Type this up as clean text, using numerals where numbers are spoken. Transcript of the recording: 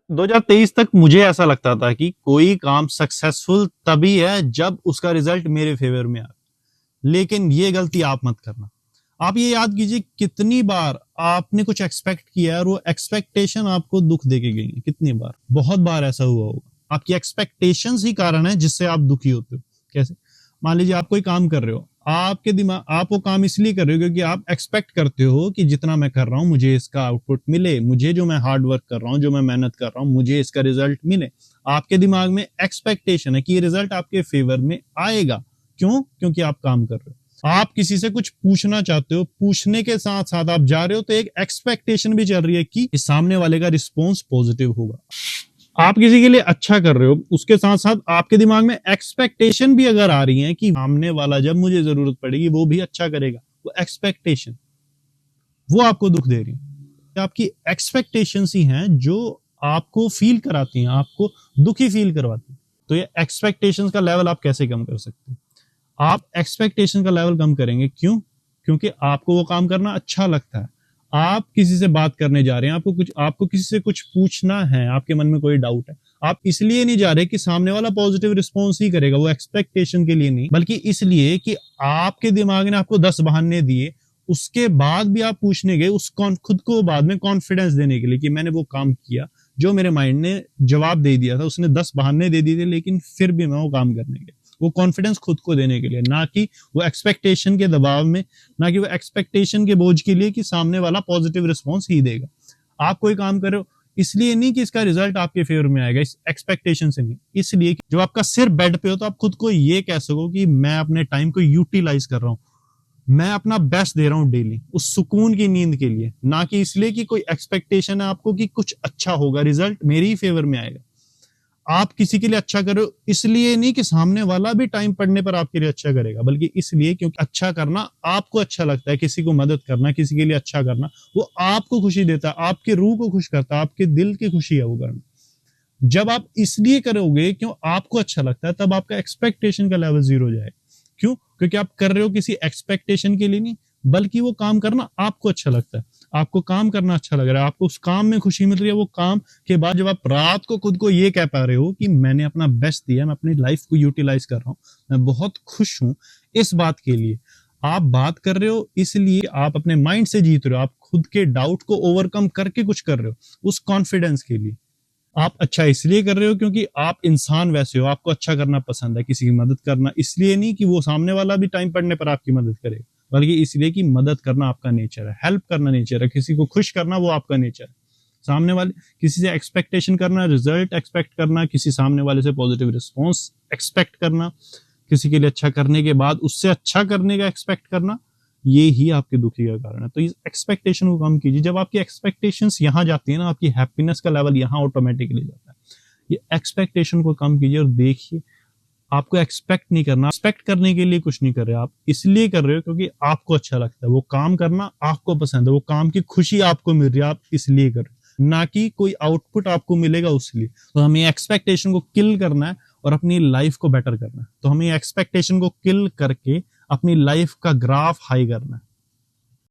2023 तक मुझे ऐसा लगता था कि कोई काम सक्सेसफुल तभी है जब उसका रिजल्ट मेरे फेवर में आए। लेकिन ये गलती आप मत करना। आप ये याद कीजिए कितनी बार आपने कुछ एक्सपेक्ट किया है और वो एक्सपेक्टेशन आपको दुख देके गई है। कितनी बार, बहुत बार ऐसा हुआ होगा। आपकी एक्सपेक्टेशंस ही कारण है जिससे आप दुखी होते हो। कैसे? मान लीजिए आप कोई काम कर रहे हो, आपके दिमाग, आप वो काम इसलिए कर रहे हो क्योंकि आप एक्सपेक्ट करते हो कि जितना मैं कर रहा हूं मुझे इसका आउटपुट मिले, मुझे जो मैं हार्ड वर्क कर रहा हूं, जो मैं मेहनत कर रहा हूं, मुझे इसका रिजल्ट मिले। आपके दिमाग में एक्सपेक्टेशन है कि ये रिजल्ट आपके फेवर में आएगा। क्यों? क्योंकि आप काम कर रहे हो। आप किसी से कुछ पूछना चाहते हो, पूछने के साथ साथ आप जा रहे हो तो एक एक्सपेक्टेशन भी चल रही है कि इस सामने वाले का रिस्पॉन्स पॉजिटिव होगा। आप किसी के लिए अच्छा कर रहे हो, उसके साथ साथ आपके दिमाग में एक्सपेक्टेशन भी अगर आ रही है कि सामने वाला जब मुझे जरूरत पड़ेगी वो भी अच्छा करेगा, वो एक्सपेक्टेशन, वो आपको दुख दे रही है। आपकी एक्सपेक्टेशंस ही हैं जो आपको फील कराती हैं, आपको दुखी फील करवाती हैं। तो ये एक्सपेक्टेशंस का लेवल आप कैसे कम कर सकते हैं? आप एक्सपेक्टेशन का लेवल कम करेंगे। क्यों? क्योंकि आपको वो काम करना अच्छा लगता है। आप किसी से बात करने जा रहे हैं, आपको किसी से कुछ पूछना है, आपके मन में कोई डाउट है, आप इसलिए नहीं जा रहे कि सामने वाला पॉजिटिव रिस्पॉन्स ही करेगा, वो एक्सपेक्टेशन के लिए नहीं, बल्कि इसलिए कि आपके दिमाग ने आपको 10 बहाने दिए, उसके बाद भी आप पूछने गए, खुद को बाद में कॉन्फिडेंस देने के लिए कि मैंने वो काम किया जो मेरे माइंड ने जवाब दे दिया था। उसने 10 बहाने दे दिए थे लेकिन फिर भी मैं वो काम करने गया। वो कॉन्फिडेंस खुद को देने के लिए, ना कि वो एक्सपेक्टेशन के दबाव में, ना कि वो एक्सपेक्टेशन के बोझ के लिए कि सामने वाला पॉजिटिव रिस्पॉन्स ही देगा। आप कोई काम कर रहे हो इसलिए नहीं कि इसका रिजल्ट आपके फेवर में आएगा, इस एक्सपेक्टेशन से नहीं, इसलिए कि जब आपका सिर बेड पे हो तो आप खुद को ये कह सको कि मैं अपने टाइम को यूटिलाइज कर रहा हूं, मैं अपना बेस्ट दे रहा हूं डेली उस सुकून की नींद के लिए, ना कि इसलिए कि कोई एक्सपेक्टेशन है आपको कि कुछ अच्छा होगा, रिजल्ट मेरे ही फेवर में आएगा। आप किसी के लिए अच्छा करो इसलिए नहीं कि सामने वाला भी टाइम पड़ने पर आपके लिए अच्छा करेगा, बल्कि इसलिए क्योंकि अच्छा करना आपको अच्छा लगता है। किसी को मदद करना, किसी के लिए अच्छा करना, वो आपको खुशी देता है, आपके रूह को खुश करता है, आपके दिल की खुशी है वो करना। जब आप इसलिए करोगे क्यों आपको अच्छा लगता है, तब आपका एक्सपेक्टेशन का लेवल जीरो हो जाएगा। क्यों? क्योंकि आप कर रहे हो किसी एक्सपेक्टेशन के लिए नहीं, बल्कि वो काम करना आपको अच्छा लगता है, आपको काम करना अच्छा लग रहा है, आपको उस काम में खुशी मिल रही है। वो काम के बाद जब आप रात को खुद को ये कह पा रहे हो कि मैंने अपना बेस्ट दिया, मैं अपनी लाइफ को यूटिलाइज कर रहा हूं, मैं बहुत खुश हूं, इस बात के लिए आप बात कर रहे हो, इसलिए आप अपने माइंड से जीत रहे हो, आप खुद के डाउट को ओवरकम करके कुछ कर रहे हो उस कॉन्फिडेंस के लिए। आप अच्छा इसलिए कर रहे हो क्योंकि आप इंसान वैसे हो, आपको अच्छा करना पसंद है, किसी की मदद करना, इसलिए नहीं कि वो सामने वाला भी टाइम पड़ने पर आपकी मदद करे, बल्कि इसलिए कि मदद करना आपका नेचर है, हेल्प करना नेचर है, किसी को खुश करना वो आपका नेचर है। सामने वाले किसी से एक्सपेक्टेशन करना, रिजल्ट एक्सपेक्ट करना, किसी सामने वाले से पॉजिटिव रिस्पॉन्स एक्सपेक्ट करना, किसी के लिए अच्छा करने के बाद उससे अच्छा करने का एक्सपेक्ट करना, ये ही आपके दुखी का कारण है। तो इस एक्सपेक्टेशन को कम कीजिए। जब आपकी एक्सपेक्टेशंस यहाँ जाती है ना, आपकी हैप्पीनेस का लेवल यहाँ ऑटोमेटिकली जाता है। ये एक्सपेक्टेशन को कम कीजिए और देखिए आपको एक्सपेक्ट नहीं करना, एक्सपेक्ट करने के लिए कुछ नहीं कर रहे, आप इसलिए कर रहे हो क्योंकि आपको अच्छा लगता है, वो काम करना आपको पसंद है, वो काम की खुशी आपको मिल रही है, आप इसलिए कर रहे हो, ना कि कोई आउटपुट आपको मिलेगा उसलिए। तो हमें एक्सपेक्टेशन को किल करना है और अपनी लाइफ को बेटर करना है। तो हमें एक्सपेक्टेशन को किल करके अपनी लाइफ का ग्राफ हाई करना है।